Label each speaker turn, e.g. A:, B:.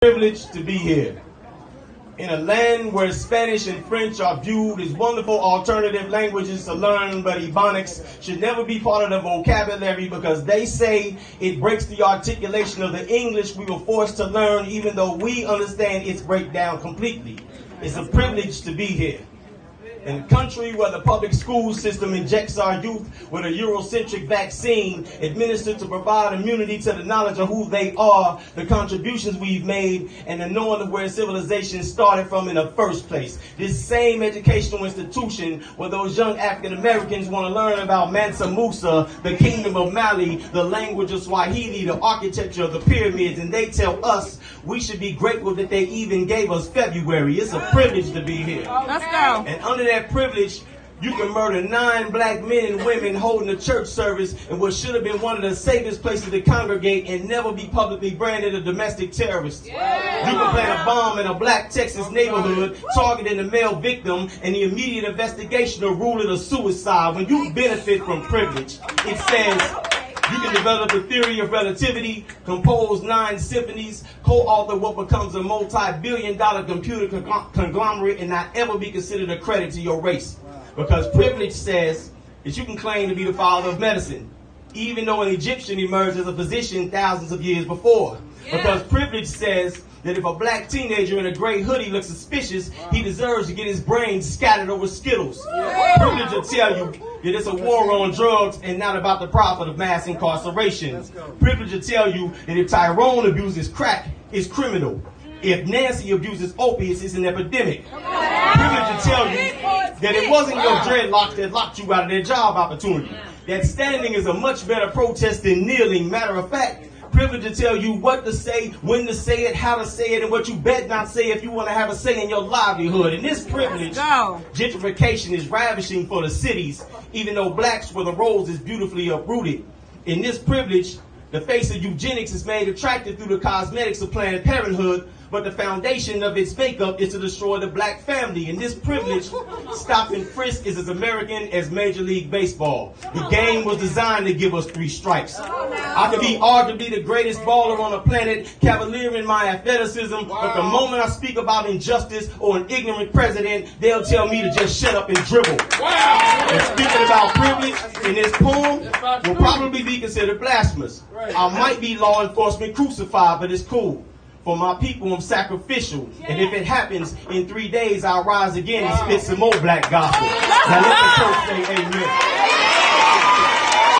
A: Privileged to be here. In a land where Spanish and French are viewed as wonderful alternative languages to learn, but Ebonics should never be part of the vocabulary because they say it breaks the articulation of the English we were forced to learn, even though we understand its breakdown completely. It's a privilege to be here. In a country where the public school system injects our youth with a Eurocentric vaccine administered to provide immunity to the knowledge of who they are, the contributions we've made, and the knowing of where civilization started from in the first place. This same educational institution where those young African Americans want to learn about Mansa Musa, the kingdom of Mali, the language of Swahili, the architecture of the pyramids, and they tell us we should be grateful that they even gave us February. It's a privilege to be here.
B: Let's go.
A: And under that privilege, you can murder 9 black men and women holding a church service in what should have been one of the safest places to congregate and never be publicly branded a domestic terrorist. Yeah. You can plant a bomb in a black Texas neighborhood targeting the male victim and the immediate investigation will rule it a suicide. When you benefit from privilege, it says you can develop the theory of relativity, compose 9 symphonies, co-author what becomes a multi-billion-dollar computer conglomerate, and not ever be considered a credit to your race. Because privilege says that you can claim to be the father of medicine, even though an Egyptian emerged as a physician thousands of years before. Because privilege says that if a black teenager in a gray hoodie looks suspicious, he deserves to get his brains scattered over Skittles. Privilege will tell you that it's a war on drugs and not about the profit of mass incarceration. Privilege will tell you that if Tyrone abuses crack, it's criminal. If Nancy abuses opiates, it's an epidemic. Privilege will tell you that it wasn't your dreadlocks that locked you out of their job opportunity. That standing is a much better protest than kneeling. Matter of fact, privilege to tell you what to say, when to say it, how to say it, and what you bet not say if you want to have a say in your livelihood. And this privilege, gentrification is ravishing for the cities, even though blacks were the roses beautifully uprooted. In this privilege, the face of eugenics is made attractive through the cosmetics of Planned Parenthood, but the foundation of its makeup is to destroy the black family. And this privilege, stop and frisk, is as American as Major League Baseball. The game was designed to give us 3 strikes. I could be arguably the greatest baller on the planet, cavalier in my athleticism, but the moment I speak about injustice or an ignorant president, they'll tell me to just shut up and dribble. And speaking about privilege in this poem will probably be considered blasphemous. I might be law enforcement crucified, but it's cool. For my people, I'm sacrificial. And if it happens, in 3 days, I'll rise again and spit some more black gospel. Now let the church say amen.